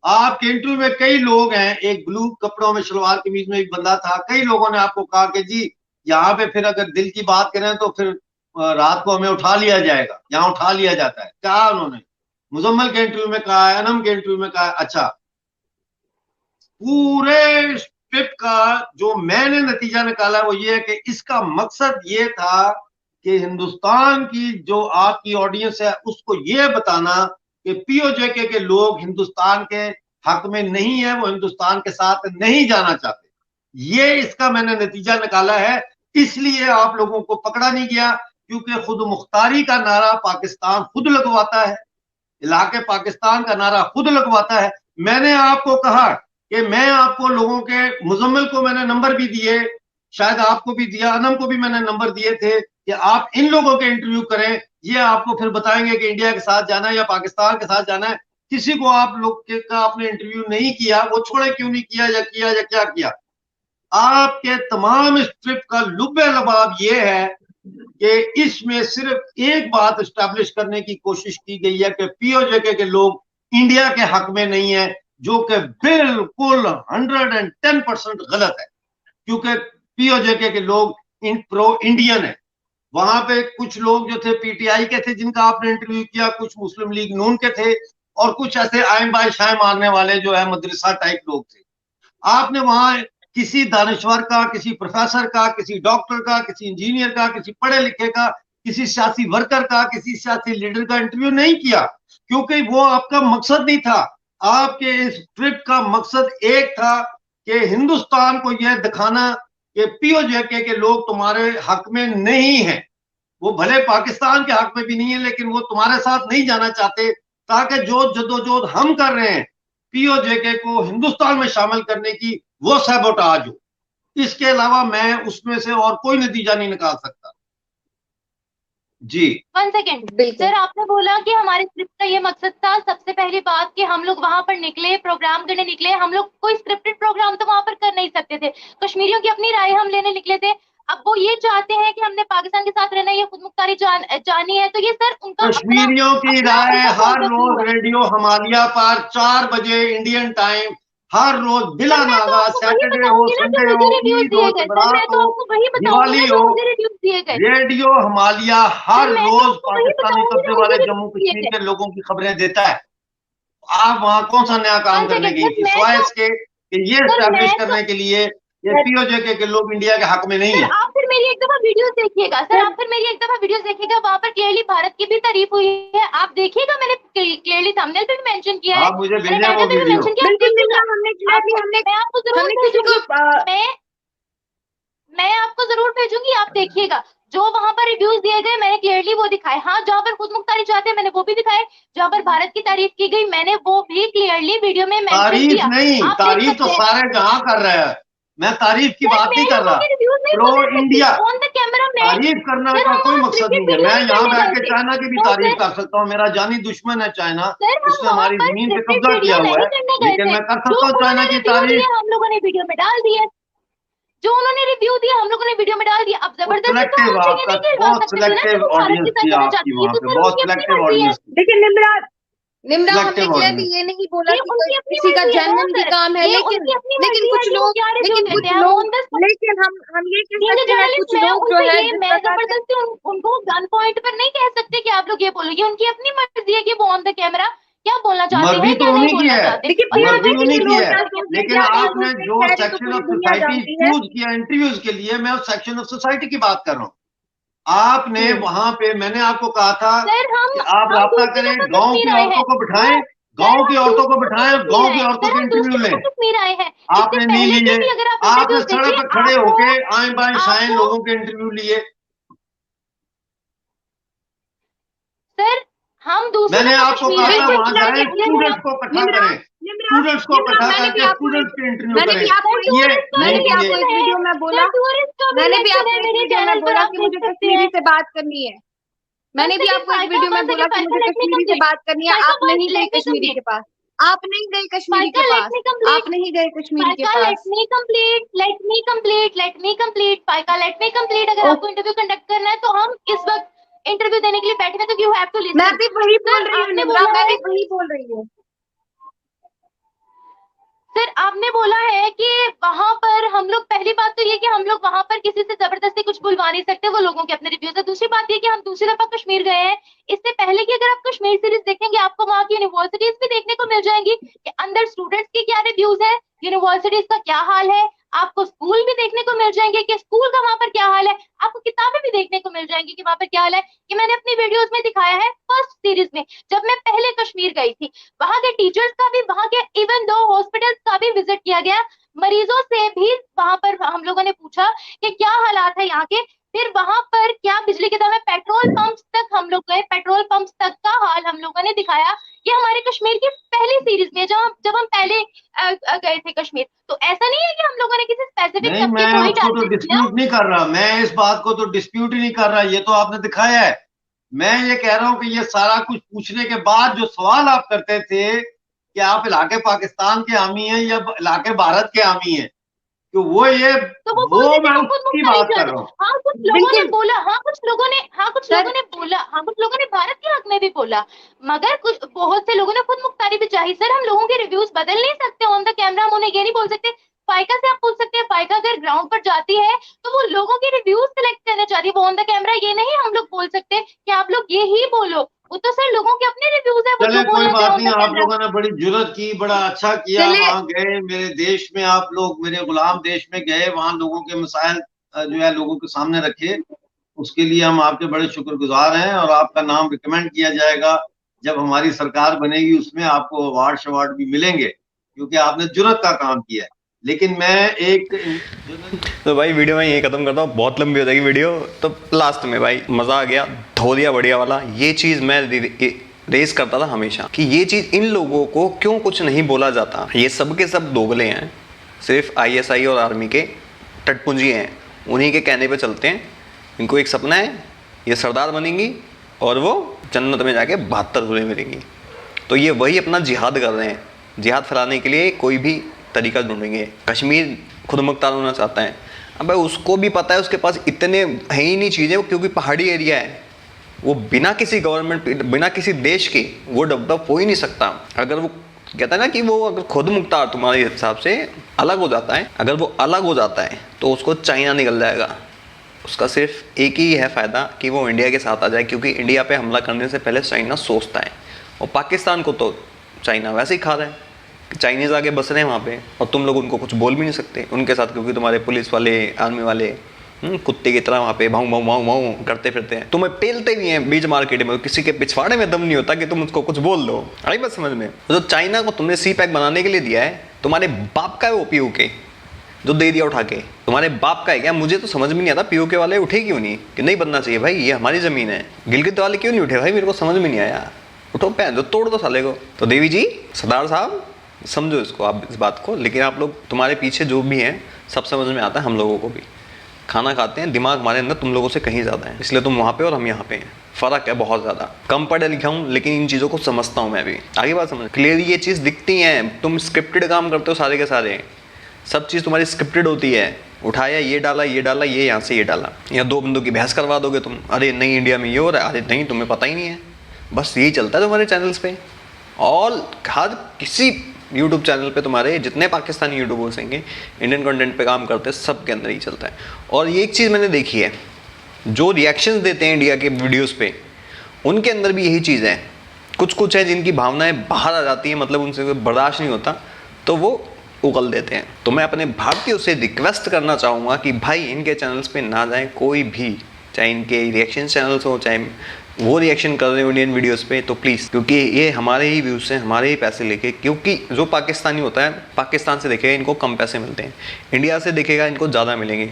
आपके इंटरव्यू में कई लोग हैं, एक ब्लू कपड़ों में शलवार कमीज में एक बंदा था, कई लोगों ने आपको कहा कि जी यहाँ पे फिर अगर दिल की बात करें तो फिर रात को हमें उठा लिया जाएगा, यहाँ उठा लिया जाता है। क्या उन्होंने मुजम्मल के इंटरव्यू में कहा है, अनम के इंटरव्यू में कहा है। अच्छा, पूरे ट्रिप का जो मैंने नतीजा निकाला वो ये है कि इसका मकसद ये था कि हिंदुस्तान की जो आपकी ऑडियंस है उसको ये बताना कि पीओजेके के लोग हिंदुस्तान के हक में नहीं है, वो हिंदुस्तान के साथ नहीं जाना चाहते। ये इसका मैंने नतीजा निकाला है। इसलिए आप लोगों को पकड़ा नहीं गया, क्योंकि खुद मुख्तारी का नारा पाकिस्तान खुद लगवाता है, इलाके पाकिस्तान का नारा खुद लगवाता है। मैंने आपको कहा कि मैं आपको लोगों के, मुजम्मिल को मैंने नंबर भी दिए, शायद आपको भी दिया, अनम को भी मैंने नंबर दिए थे कि आप इन लोगों के इंटरव्यू करें, ये आपको फिर बताएंगे कि इंडिया के साथ जाना है या पाकिस्तान के साथ जाना है। किसी को आप लोग का आपने इंटरव्यू नहीं किया, वो छोड़े क्यों नहीं किया या किया या क्या किया। आपके तमाम इस ट्रिप का लुब्बे लबाब ये है कि इसमें सिर्फ एक बात एस्टैब्लिश करने की कोशिश की गई है कि पीओजेके के लोग इंडिया के हक में नहीं है, जो कि बिल्कुल 110% गलत है, क्योंकि पीओजेके के लोग प्रो इंडियन है। वहां पे कुछ लोग जो थे पीटीआई के थे जिनका आपने इंटरव्यू किया, कुछ मुस्लिम लीग नून के थे, और कुछ ऐसे आयम बाय शाय मारने वाले जो है मदरसा टाइप लोग थे। आपने वहां किसी दानिश्वर का, किसी प्रोफेसर का, किसी डॉक्टर का, किसी इंजीनियर का, किसी पढ़े लिखे का किसी सियासी वर्कर का, किसी सियासी लीडर का इंटरव्यू नहीं किया, क्योंकि वो आपका मकसद नहीं था। आपके इस ट्रिप का मकसद एक था कि हिंदुस्तान को यह दिखाना कि पीओजेके के लोग तुम्हारे हक में नहीं हैं। वो भले पाकिस्तान के हक में भी नहीं है, लेकिन वो तुम्हारे साथ नहीं जाना चाहते, ताकि जो जद्दोजहद हम कर रहे हैं पीओजेके को हिंदुस्तान में शामिल करने की, वो सैबोटाज हो। इसके अलावा मैं उसमें से और कोई नतीजा नहीं निकाल सकता। जी 1 सेकेंड बिल्कुल। सर, आपने बोला कि हमारे स्क्रिप्ट का ये मकसद था। सबसे पहली बात कि हम लोग वहां पर निकले, प्रोग्राम करने निकले। हम लोग कोई स्क्रिप्टेड प्रोग्राम तो वहां पर कर नहीं सकते थे। कश्मीरियों की अपनी राय हम लेने निकले थे। अब वो ये चाहते हैं कि हमने पाकिस्तान के साथ रहना, ये खुद मुख्तारी जानी है, तो ये सर उनका कश्मीरियों की अपना राय उनका हर point of view रोज है। रेडियो हिमालय पर 4 बजे इंडियन टाइम, हर रोज बिला सर मैं तो नागा, आपको वही सैटरडे हो, बताऊंगी ना जो संडे हो, मुझे रिव्यूज ईद हो, दिए गए। सर मैं जमरात तो हो, आपको वही बताऊंगी दिवाली ना जो हो, मुझे रिव्यूज दिए गए। रेडियो हिमालय हर सर मैं तो रोज आपको वही पाकिस्तानी बताऊंगी कब्जे ना वाले मुझे जम्मू रिव्यूज दिए कश्मीर गए। के लोगों की खबरें देता है। आप वहां कौन सा नया काम 1 करने सेकेंड गई सर, थी, मैं सिवाय तो इसके कि ये सर मैं एस्टेब्लिश तो करने के लिए ये पीओजेके के लोग इंडिया के हक में नहीं सर है। आप फिर मेरी एक दफा वीडियोस देखिएगा। सर आप फिर मेरी एक दफा वीडियोस देखिएगा, वहां पर क्लियरली भारत की भी तारीफ हुई है। आप देखिएगा, मैंने क्लियरली थंबनेल पे भी मेंशन किया है, आप मुझे मैंने भेजें वो टाइटल पे भी वीडियो। मेंशन किया। आप बिल्कुल देखिएगा। निम्रा, हमने क्लियरली मैं आपको जरूर हमने किसी को भेजूंगी। मैं आपको जरूर भेजूंगी, आप देखिएगा। जो वहां पर रिव्यूज दिए गए मैंने क्लियरली वो दिखाए। हाँ, जहां पर खुद मुख्तारी चाहते हैं मैंने वो भी दिखाए। जहां पर भारत की तारीफ की गई मैंने वो भी क्लियरली वीडियो में मेंशन तारीफ किया। नहीं, आप देख तारीफ तो सकते हैं। सारे जहां कर रहे हैं, मैं तारीफ की सर बात मैं नहीं कर लोगों रहा। के रिव्यूज नहीं प्रो बदल सकती इंडिया ऑन द कैमरा। मैं तारीफ करना सर का हम कोई वहाँ मकसद स्क्रिप्टेड नहीं है। मैं वीडियोस यहाँ करने बैठ गए के थे। चाइना की भी तो तारीफ सर कर सकता हूँ, मेरा जानी दुश्मन है चाइना, सर हम उसने वहां हमारी पर जमीन पे स्क्रिप्टेड कब्जा किया वीडियो हुआ नहीं है, करने गए लेकिन थे। मैं कर जो सकता हूँ चाइना उन्होंने की रिव्यू तारीफ। दिए हम लोगों ने वीडियो में डाल दिए। जो उन्होंने रिव्यू दिया हम लोगों ने वीडियो में डाल दिया। अब वो जबरदस्ती तो सिलेक्टिव, हमसे ये आपका नहीं कहलवा बहुत सकते थे ना कि सिलेक्टिव वो भारत ऑडियंस के साथ थी जाना आपकी चाहती है। वहां ये पे, तो सर बहुत उनकी अपनी सिलेक्टिव मर्जी है। ऑडियंस थी, देखिए निम्रा, हमने सिलेक्टिव क्लियरली ऑडियंस। ये नहीं बोला ये कि कोई उनकी अपनी किसी का मर्जी है ना जेन्युइन भी सर। काम है, ये लेकिन उनकी अपनी लेकिन मर्जी है कुछ कि वो लोग क्या रिव्यू लेकिन देते कुछ हैं। हम लोग ऑन द स्पॉट लेकिन हम ये कह बीइंग अ सकते हैं, जर्नलिस्ट कुछ मैं लोग जो उनसे है ये जिस मैं प्रकार से जबरदस्ती उनको गन पॉइंट पर नहीं कह सकते कि आप लोग ये बोलो। ये उनकी अपनी मर्जी है कि वो ऑन द कैमरा क्या बोलना चाहते मर्जी हैं, तो क्या नहीं उन्हीं की बोलना है, चाहते। देखिए और ये मर्जी पीओजेके उन्हीं के की लोग है, क्या सोचते हैं कि लेकिन आप आपने हिंदू जो शहर है तो सेक्शन पूरी ऑफ दुनिया सोसाइटी जानती है। चूज किया इंटरव्यूज के लिए, मैं उस सेक्शन ऑफ सोसाइटी की बात कर रहा हूँ। आपने वहां पे, मैंने आपको कहा था सर कि आप हम राब्ता दूसरी करें, दफा गांव कश्मीर की आए औरतों हैं। को बिठाएं, सर गांव की हम औरतों को दूसरी दफा बिठाएं और कश्मीर गांव आए की हैं। औरतों सर के हम इंटरव्यू दूसरी लें। दफा कश्मीर आए हैं। इससे आपने नहीं पहले के लिए। भी अगर आप आपने इंटरव्यूज सड़क देखिए पर खड़े आपको होके आए बाएं शाएं आपको लोगों के इंटरव्यू लिए। सर हम दूसरी मैंने दफा आपको कश्मीर कहा आए था हैं। वहां इससे जाएं, पहले स्टूडेंट्स को इकट्ठा निम्रा करें, निम्रा स्टूडेंट्स को निम्रा इकट्ठा मैंने भी करके आपको स्टूडेंट्स के इंटरव्यू करें। आपको सर ये टूरिस्ट का भी नहीं मैंने भी किए। आपको इलेक्शन एक है। वीडियो में बोला सर टूरिस्ट का भी मैंने भी इलेक्शन आपको है एक मेरे वीडियो में चैनल पर, बोला आप कि देख मुझे सकते कश्मीरी हैं। से बात करनी है। मैंने भी आपको एक वीडियो में बोला कि मुझे कश्मीरी से बात करनी है। आप नहीं गए कश्मीरी के पास, आप नहीं गए कश्मीरी के पास, आप नहीं गए कश्मीरी के पास। Let me complete. अगर आपको इंटरव्यू कंडक्ट करना है तो हम इस वक्त इंटरव्यू देने के लिए बैठे हैं, तो यू हैव टू मैं लिसन। भी वही बोल सर रही हूँ आपने निम्रा, बोला मैं है भी वही बोल रही हूँ। सर आपने बोला है कि वहां पर हम लोग, पहली बात तो ये कि हम लोग वहां पर किसी से जबरदस्ती कुछ बुलवा नहीं सकते, वो लोगों के अपने रिव्यूज है। दूसरी बात ये कि हम दूसरी दफा कश्मीर गए हैं। इससे पहले कि अगर आप कश्मीर सीरीज देखेंगे आपको वहां की यूनिवर्सिटीज भी देखने को मिल जाएंगी कि अंदर स्टूडेंट्स के क्या रिव्यूज है, यूनिवर्सिटीज का क्या हाल है। आपको स्कूल भी देखने को मिल जाएंगे कि स्कूल का वहां पर क्या हाल है। आपको किताबें भी देखने को मिल जाएंगी कि वहां पर क्या हाल है। ये मैंने अपनी वीडियोस में दिखाया है फर्स्ट सीरीज में, जब मैं पहले कश्मीर गई थी। वहां के टीचर्स का भी, वहां के इवन दो हॉस्पिटल्स का भी विजिट किया गया। मरीजों से भी वहां पर हम लोगों ने पूछा कि क्या हालात है यहाँ के। फिर वहां पर क्या बिजली के दाम है, पेट्रोल पंप्स तक हम लोग गए, पेट्रोल पंप्स तक का हाल हम लोगों ने दिखाया। ये हमारे कश्मीर की पहली सीरीज में जब हम पहले गए थे कश्मीर। तो ऐसा नहीं है कि हम लोगों ने किसी स्पेसिफिक नहीं, तबके मैं को ही उसको तो टारगेट किया। डिस्प्यूट नहीं कर रहा, मैं इस बात को तो डिस्प्यूट ही नहीं कर रहा, ये तो आपने दिखाया है। मैं ये कह रहा हूं कि ये सारा कुछ पूछने के बाद जो सवाल आप करते थे कि आप इलाके पाकिस्तान के हामी हैं या इलाके भारत के हामी हैं, तो वो तो वो बोलते थे मैं हम खुद उसकी मुख्तारी बात कर चाहते। रहा हूँ। हाँ कुछ लोगों ने बिल्कुल बोला, हाँ कुछ लोगों ने सर, बोला, हाँ कुछ लोगों ने भारत के हक में भी बोला, मगर कुछ बहुत से लोगों ने खुद मुख्तारी भी चाही। सर हम लोगों के रिव्यूज बदल नहीं सकते ऑन द कैमरा। हम उन्हें ये नहीं बोल सकते। फाइका से आप पूछ सकते हैं, फाइका अगर ग्राउंड पर जाती है तो वो लोगों के रिव्यूज सिलेक्ट करना चाहती है, वो ऑन द कैमरा ये नहीं हम लोग बोल सकते कि आप लोग ये ही बोलो। वो तो सर लोगों के अपने रिव्यूज है, वो चले जो कोई बोलना चाहे बात ऑन नहीं, द आप कैमरा। लोगों ने बड़ी जुर्रत की, बड़ा अच्छा किया, चलिए वहां गए, मेरे देश में आप लोग, मेरे गुलाम देश में गए, वहां लोगों के मसाइल जो है लोगों के सामने रखे। उसके लिए हम आपके बड़े शुक्रगुजार हैं और आपका नाम रिकमेंड किया जाएगा। जब हमारी सरकार बनेगी उसमें आपको अवार्ड शवार्ड भी मिलेंगे, क्योंकि आपने जुर्रत का काम किया है। लेकिन मैं एक तो भाई वीडियो में यही खत्म करता हूँ, बहुत लंबी हो जाएगी वीडियो। तो लास्ट में भाई मजा आ गया, धो दिया बढ़िया वाला। ये चीज मैं रेस करता था हमेशा कि ये चीज इन लोगों को क्यों कुछ नहीं बोला जाता। ये सब के सब दोगले हैं, सिर्फ ISI और आर्मी के टटपुंजी हैं, उन्हीं के कहने पे चलते हैं। इनको एक सपना है, ये सरदार बनेंगी और वो जन्नत में जाके 72 धुलें मिलेंगी। तो ये वही अपना जिहाद कर रहे हैं, जिहाद फैलाने के लिए कोई भी तरीका ढूंढेंगे। कश्मीर खुद मुख्तार होना चाहता है, अब भाई उसको भी पता है उसके पास इतने है ही नहीं चीज़ें, क्योंकि पहाड़ी एरिया है, वो बिना किसी गवर्नमेंट, बिना किसी देश के वो डेवलप हो ही नहीं सकता। अगर वो कहता है ना कि वो अगर खुद मुख्तार तुम्हारे हिसाब से अलग हो जाता है, अगर वो अलग हो जाता है तो उसको चाइना निकल जाएगा। उसका सिर्फ एक ही है फ़ायदा कि वो इंडिया के साथ आ जाए, क्योंकि इंडिया पे हमला करने से पहले चाइना सोचता है। और पाकिस्तान को तो चाइना वैसे ही खा रहा है, चाइनीज़ आगे बस रहे हैं वहाँ पे, और तुम लोग उनको कुछ बोल भी नहीं सकते उनके साथ, क्योंकि तुम्हारे पुलिस वाले, आर्मी वाले कुत्ते की तरह वहाँ पे भाऊ भाऊ भाऊ भाऊ करते फिरते हैं, तुम्हें पेलते भी हैं बीच मार्केट में। किसी के पिछवाड़े में दम नहीं होता कि तुम उसको कुछ बोल दो। आई बात समझ में? तो चाइना को तुमने सी पैक बनाने के लिए दिया है, तुम्हारे बाप का है वो POK जो दे दिया उठा के, तुम्हारे बाप का है क्या? मुझे तो समझ में नहीं आता POK वाले उठे क्यों नहीं, कि नहीं बनना चाहिए भाई, ये हमारी ज़मीन है। गिलगित वाले क्यों नहीं उठे भाई, मेरे को समझ में नहीं आया। उठो पहन दो, तोड़ दो साले को। तो देवी जी, सरदार साहब, समझो इसको आप, इस बात को। लेकिन आप लोग, तुम्हारे पीछे जो भी हैं सब समझ में आता है, हम लोगों को भी। खाना खाते हैं, दिमाग हमारे अंदर तुम लोगों से कहीं ज़्यादा है, इसलिए तुम वहाँ पे और हम यहाँ पे हैं। फ़र्क है बहुत ज़्यादा। कम पढ़ा लिखा हूँ लेकिन इन चीज़ों को समझता हूँ मैं भी। आगे बात समझ, क्लियरली ये चीज़ दिखती है। तुम स्क्रिप्टेड काम करते हो सारे के सारे, सब चीज़ तुम्हारी स्क्रिप्टेड होती है। उठाया, ये डाला, ये डाला, ये यहाँ से ये डाला, या 2 बंदों की बहस करवा दोगे तुम। अरे नहीं इंडिया में ये हो रहा है, अरे नहीं तुम्हें पता ही नहीं है। बस यही चलता है तुम्हारे चैनल्स पे। और हर किसी यूट्यूब चैनल पे तुम्हारे जितने पाकिस्तानी यूट्यूबर्स हैं इंडियन कंटेंट पे काम करते हैं, सब के अंदर ही चलता है। और ये एक चीज़ मैंने देखी है, जो रिएक्शंस देते हैं इंडिया के वीडियोस पे, उनके अंदर भी यही चीज़ है। कुछ कुछ है जिनकी भावनाएं बाहर आ जाती हैं, मतलब उनसे कोई बर्दाश्त नहीं होता, तो वो उगल देते हैं। तो मैं अपने भारतीयों से रिक्वेस्ट करना चाहूँगा कि भाई इनके चैनल्स पे ना जाएं कोई भी, चाहे इनके रिएक्शन चैनल्स हो, चाहे वो रिएक्शन कर रहे हो इंडियन वीडियोस पे, तो प्लीज़, क्योंकि ये हमारे ही व्यूज़ से, हमारे ही पैसे लेके, क्योंकि जो पाकिस्तानी होता है पाकिस्तान से देखेगा इनको कम पैसे मिलते हैं, इंडिया से देखेगा इनको ज़्यादा मिलेंगे,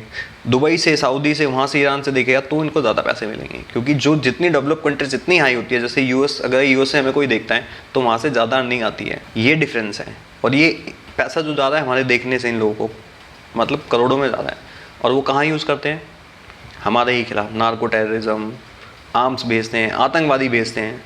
दुबई से, सऊदी से, वहाँ से, ईरान से देखेगा तो इनको ज़्यादा पैसे मिलेंगे। क्योंकि जो जितनी डेवलप कंट्रीज जितनी हाई होती है, जैसे US, अगर US से हमें कोई देखता है तो वहाँ से ज़्यादा अर्निंग आती है। ये डिफरेंस है। और ये पैसा जो ज़्यादा है हमारे देखने से इन लोगों को, मतलब करोड़ों में ज़्यादा है। और वो कहाँ यूज़ करते हैं? हमारे ही खिलाफ, नार्को टेररिज्म, आर्म्स भेजते हैं, आतंकवादी भेजते हैं।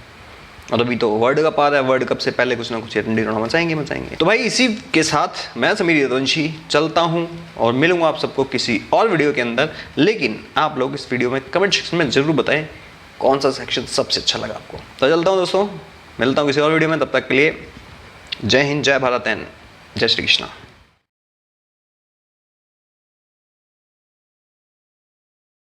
और अभी तो वर्ल्ड कप आ रहा है, वर्ल्ड कप से पहले कुछ ना कुछ डंडा मचाएंगे। तो भाई इसी के साथ मैं समीर यदुवंशी चलता हूँ और मिलूंगा आप सबको किसी और वीडियो के अंदर। लेकिन आप लोग इस वीडियो में कमेंट सेक्शन में ज़रूर बताएं कौन सा सेक्शन सबसे अच्छा लगा आपको। तो चलता हूँ दोस्तों, मिलता हूँ किसी और वीडियो में, तब तक के लिए जय हिंद, जय भारत एंड जय श्री कृष्णा।